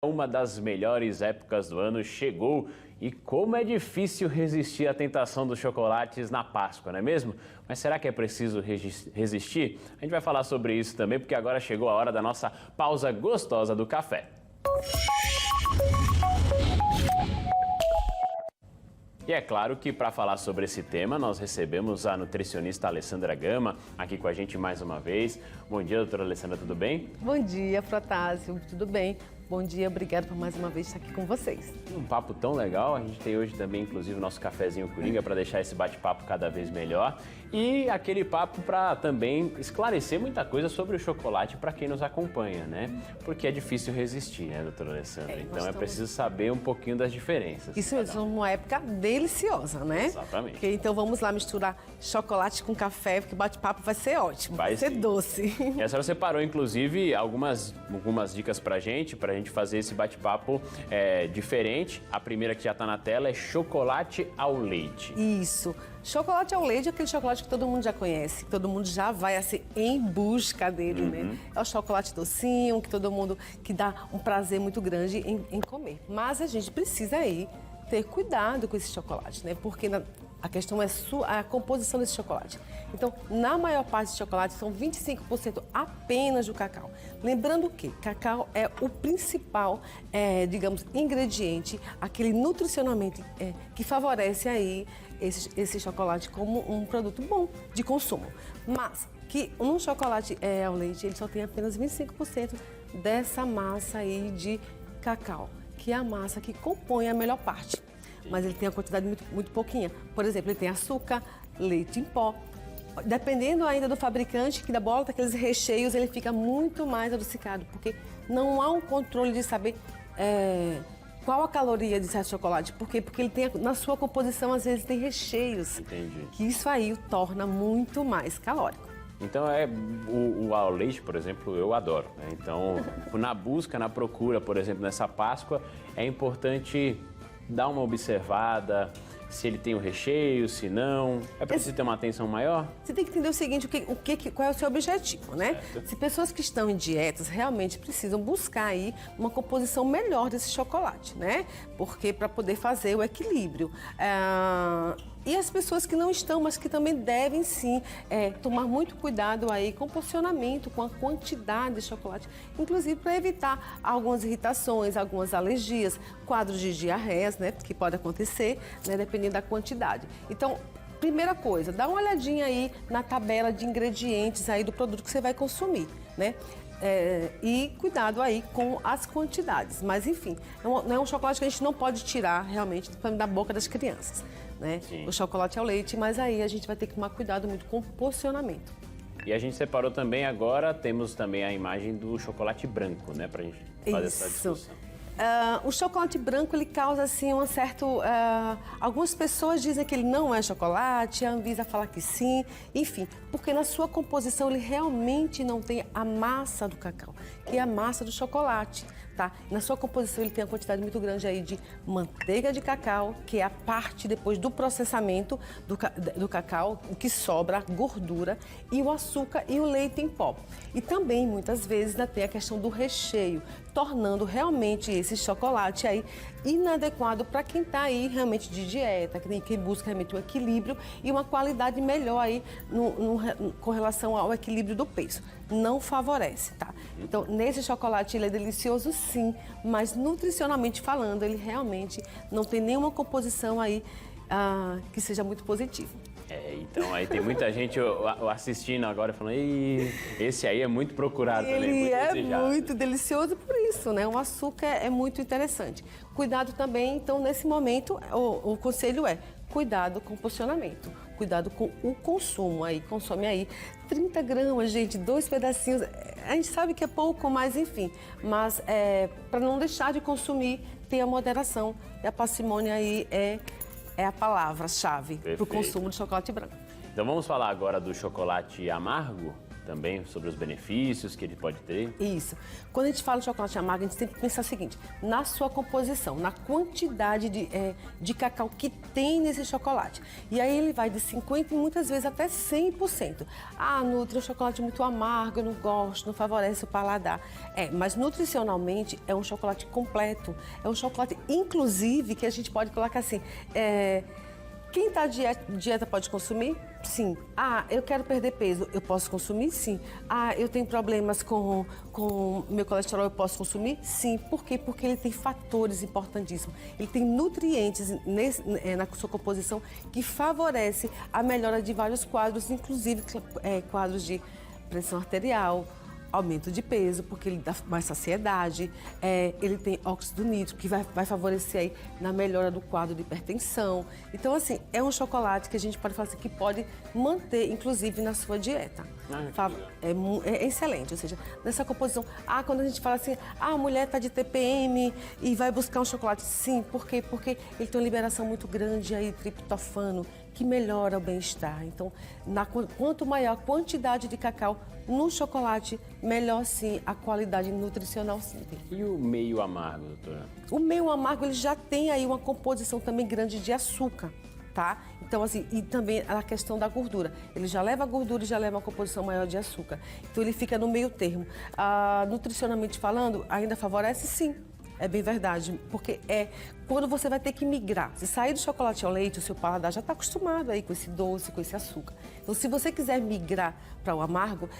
Uma das melhores épocas do ano chegou e como é difícil resistir à tentação dos chocolates na Páscoa, não é mesmo? Mas será que é preciso resistir? A gente vai falar sobre isso também, porque agora chegou a hora da nossa pausa gostosa do café. E é claro que para falar sobre esse tema, nós recebemos a nutricionista Alessandra Gama aqui com a gente mais uma vez. Bom dia, doutora Alessandra, tudo bem? Bom dia, Protásio, tudo bem? Bom dia, obrigado por mais uma vez estar aqui com vocês. Um papo tão legal, a gente tem hoje também, inclusive, o nosso cafezinho Coringa para deixar esse bate-papo cada vez melhor. E aquele papo para também esclarecer muita coisa sobre o chocolate para quem nos acompanha, né? Porque é difícil resistir, né, doutora Alessandra? Então é preciso saber um pouquinho das diferenças. Isso mesmo, uma época deliciosa, né? Exatamente. Porque, então vamos lá misturar chocolate com café, porque o bate-papo vai ser ótimo, vai ser doce. E a senhora separou, inclusive, algumas dicas pra gente fazer esse bate-papo diferente. A primeira que já está na tela é chocolate ao leite. Isso. Chocolate ao leite é aquele chocolate que todo mundo já conhece, que todo mundo já vai assim em busca dele, né? É o chocolate docinho, que todo mundo, que dá um prazer muito grande em comer. Mas a gente precisa aí ter cuidado com esse chocolate, né? Porque a questão é a composição desse chocolate. Então, na maior parte de chocolate, são 25% apenas do cacau. Lembrando que cacau é o principal, digamos, ingrediente, aquele nutricionalmente que favorece aí esse chocolate como um produto bom de consumo. Mas que um chocolate ao leite, ele só tem apenas 25% dessa massa aí de cacau, que é a massa que compõe a melhor parte. Mas ele tem a quantidade muito pouquinha. Por exemplo, ele tem açúcar, leite em pó. Dependendo ainda do fabricante, que bota aqueles recheios, ele fica muito mais adocicado, porque não há um controle de saber qual a caloria de certo chocolate. Por quê? Porque ele tem, na sua composição, às vezes, tem recheios. Entendi. Que isso aí o torna muito mais calórico. Então, o ao leite, por exemplo, eu adoro, né? Então, na busca, na procura, por exemplo, nessa Páscoa, é importante dar uma observada, se ele tem o recheio, se não. É preciso ter uma atenção maior? Você tem que entender o seguinte, qual é o seu objetivo, né? Certo. Se pessoas que estão em dietas realmente precisam buscar aí uma composição melhor desse chocolate, né? Porque para poder fazer o equilíbrio. E as pessoas que não estão, mas que também devem sim tomar muito cuidado aí com o porcionamento, com a quantidade de chocolate, inclusive para evitar algumas irritações, algumas alergias, quadros de diarreias, né, que pode acontecer, né, dependendo da quantidade. Então, primeira coisa, dá uma olhadinha aí na tabela de ingredientes aí do produto que você vai consumir, né? E cuidado aí com as quantidades. Mas, enfim, não é um chocolate que a gente não pode tirar realmente da boca das crianças, né? O chocolate ao leite, mas aí a gente vai ter que tomar cuidado muito com o porcionamento. E a gente separou também agora, temos também a imagem do chocolate branco, né? Pra gente fazer essa discussão. O chocolate branco, ele causa, assim, um certo... algumas pessoas dizem que ele não é chocolate, a Anvisa fala que sim, enfim, porque na sua composição ele realmente não tem a massa do cacau, que é a massa do chocolate, tá? Na sua composição ele tem uma quantidade muito grande aí de manteiga de cacau, que é a parte depois do processamento do cacau, o que sobra, a gordura, e o açúcar e o leite em pó. E também, muitas vezes, ainda tem a questão do recheio, tornando realmente esse chocolate aí inadequado para quem está aí realmente de dieta, quem busca realmente um equilíbrio e uma qualidade melhor aí com relação ao equilíbrio do peso. Não favorece, tá? Então, nesse chocolate ele é delicioso sim, mas nutricionalmente falando, ele realmente não tem nenhuma composição aí que seja muito positiva. Então aí tem muita gente assistindo agora falando, esse aí é muito procurado também, muito desejado. Ele é muito delicioso por isso, né? O açúcar é muito interessante. Cuidado também, então, nesse momento, o conselho é cuidado com o porcionamento, cuidado com o consumo. Aí, consome aí 30 gramas, gente, 2 pedacinhos. A gente sabe que é pouco, mas enfim. Mas para não deixar de consumir, ter a moderação. E a parcimônia aí é a palavra-chave para o consumo de chocolate branco. Então vamos falar agora do chocolate amargo? também sobre os benefícios que ele pode ter? Isso. Quando a gente fala de chocolate amargo, a gente sempre pensa o seguinte, na sua composição, na quantidade de cacau que tem nesse chocolate. E aí ele vai de 50% e muitas vezes até 100%. Ah, Nutri, é um chocolate muito amargo, eu não gosto, não favorece o paladar. Mas nutricionalmente é um chocolate completo. É um chocolate, inclusive, que a gente pode colocar assim, quem está dieta pode consumir? Sim. Ah, eu quero perder peso, eu posso consumir? Sim. Ah, eu tenho problemas com meu colesterol, eu posso consumir? Sim. Por quê? Porque ele tem fatores importantíssimos. Ele tem nutrientes na sua composição que favorece a melhora de vários quadros, inclusive quadros de pressão arterial, aumento de peso, porque ele dá mais saciedade, ele tem óxido nítrico, que vai favorecer aí na melhora do quadro de hipertensão. Então, assim, é um chocolate que a gente pode falar assim, que pode manter, inclusive, na sua dieta. É excelente, ou seja, nessa composição. Quando a gente fala assim, a mulher está de TPM e vai buscar um chocolate, sim, por quê? Porque ele tem uma liberação muito grande aí, de triptofano, que melhora o bem-estar. Então, quanto maior a quantidade de cacau no chocolate, melhor sim a qualidade nutricional sim. E o meio amargo, doutora? O meio amargo, ele já tem aí uma composição também grande de açúcar, tá? Então, assim, e também a questão da gordura. Ele já leva a gordura e já leva uma composição maior de açúcar. Então, ele fica no meio termo. Nutricionalmente falando, ainda favorece sim. É bem verdade, porque quando você vai ter que migrar. Se sair do chocolate ao leite, o seu paladar já está acostumado aí com esse doce, com esse açúcar. Então, se você quiser migrar para o amargo,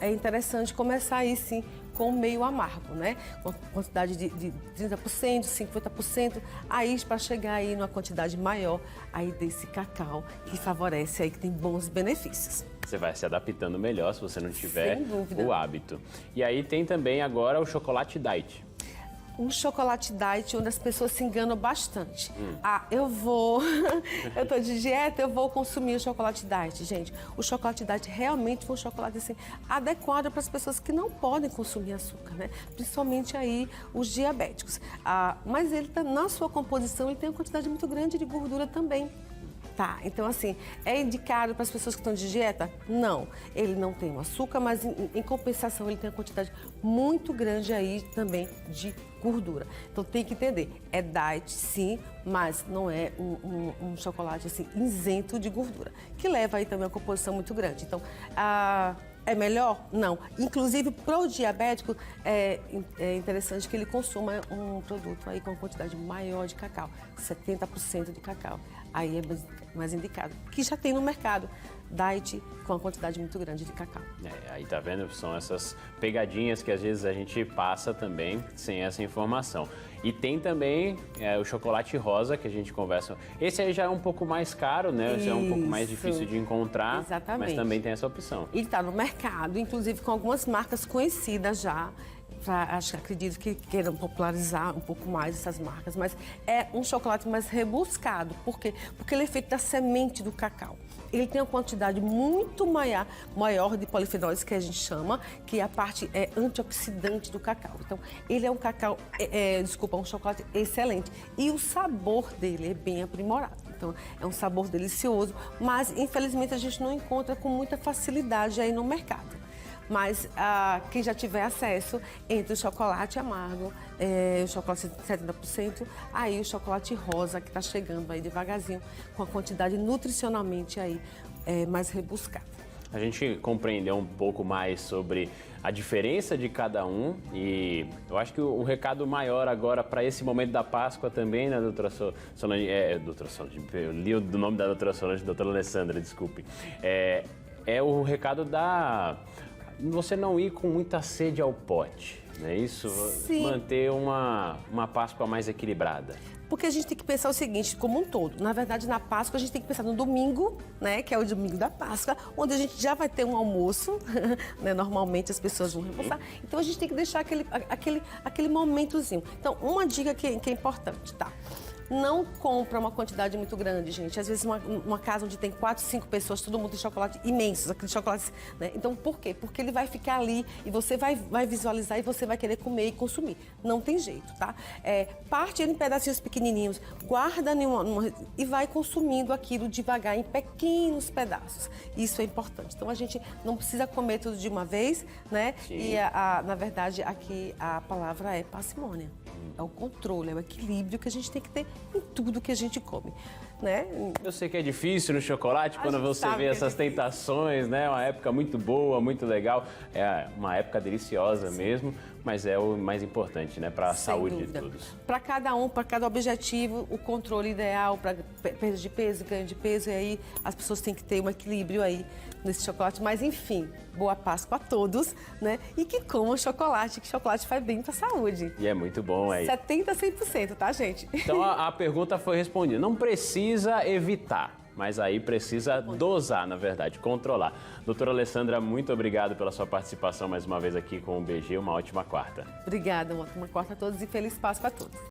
é interessante começar aí sim com o meio amargo, né? Com quantidade de 30%, 50%, aí para chegar aí numa quantidade maior aí desse cacau que favorece aí, que tem bons benefícios. Você vai se adaptando melhor se você não tiver Sem dúvida. o hábito. E aí tem também agora o chocolate diet. Um chocolate diet onde as pessoas se enganam bastante. Eu tô de dieta, eu vou consumir o chocolate diet. Gente, o chocolate diet realmente foi um chocolate assim, adequado para as pessoas que não podem consumir açúcar, né? Principalmente aí os diabéticos. Mas ele tá, na sua composição, ele tem uma quantidade muito grande de gordura também. Tá, então assim, é indicado para as pessoas que estão de dieta? Não, ele não tem o açúcar, mas em compensação ele tem uma quantidade muito grande aí também de gordura. Então tem que entender, é diet sim, mas não é um chocolate assim isento de gordura, que leva aí também uma composição muito grande. Então, é melhor? Não. Inclusive, para o diabético, é interessante que ele consuma um produto aí com uma quantidade maior de cacau, 70% de cacau. Aí é mais indicado, que já tem no mercado, diet com uma quantidade muito grande de cacau. Aí tá vendo? São essas pegadinhas que às vezes a gente passa também sem essa informação. E tem também o chocolate rosa que a gente conversa. Esse aí já é um pouco mais caro, né? Esse é um pouco mais difícil de encontrar. Exatamente. Mas também tem essa opção. Ele está no mercado, inclusive com algumas marcas conhecidas já. Acredito que queiram popularizar um pouco mais essas marcas, mas é um chocolate mais rebuscado. Por quê? Porque ele é feito da semente do cacau. Ele tem uma quantidade muito maior de polifenóis, que a gente chama, que é a parte antioxidante do cacau. Então, ele é um cacau, um chocolate excelente. E o sabor dele é bem aprimorado. Então, é um sabor delicioso, mas infelizmente a gente não encontra com muita facilidade aí no mercado. Mas quem já tiver acesso, entre o chocolate amargo, o chocolate 70%, aí o chocolate rosa, que está chegando aí devagarzinho, com a quantidade nutricionalmente aí mais rebuscada. A gente compreendeu um pouco mais sobre a diferença de cada um e eu acho que o recado maior agora para esse momento da Páscoa também, né, doutora Solange? Doutora Solange, eu li o nome da doutora Solange, doutora Alessandra, desculpe. É o recado da... você não ir com muita sede ao pote, não é isso? Sim. Manter uma Páscoa mais equilibrada. Porque a gente tem que pensar o seguinte, como um todo. Na verdade, na Páscoa, a gente tem que pensar no domingo, né, que é o domingo da Páscoa, onde a gente já vai ter um almoço, né, normalmente as pessoas vão repousar. Então, a gente tem que deixar aquele momentozinho. Então, uma dica que é importante, tá? Não compra uma quantidade muito grande, gente. Às vezes uma casa onde tem 4, 5 pessoas, todo mundo tem chocolate imensos, aqueles chocolates, né? Então, por quê? Porque ele vai ficar ali e você vai visualizar e você vai querer comer e consumir. Não tem jeito, tá? Parte ele em pedacinhos pequenininhos, guarda e vai consumindo aquilo devagar em pequenos pedaços. Isso é importante. Então, a gente não precisa comer tudo de uma vez, né? Sim. E, na verdade, aqui a palavra é parcimônia. É o controle, é o equilíbrio que a gente tem que ter em tudo que a gente come, né? Eu sei que é difícil no chocolate A quando gente você sabe vê que é essas difícil. tentações, né? Uma época muito boa, muito legal. É uma época deliciosa mesmo, mas é o mais importante, né? Para a Sem saúde dúvida. de todos. Para cada um, para cada objetivo, o controle ideal para perda de peso, ganho de peso, e aí as pessoas têm que ter um equilíbrio aí nesse chocolate. Mas enfim, boa Páscoa a todos, né? E que comam chocolate, que chocolate faz bem para a saúde. E é muito bom aí. 70% a 100%, tá, gente? Então a pergunta foi respondida. Não precisa evitar, mas aí precisa dosar, na verdade, controlar. Doutora Alessandra, muito obrigado pela sua participação mais uma vez aqui com o BG. Uma ótima quarta. Obrigada, uma quarta a todos e feliz Páscoa a todos.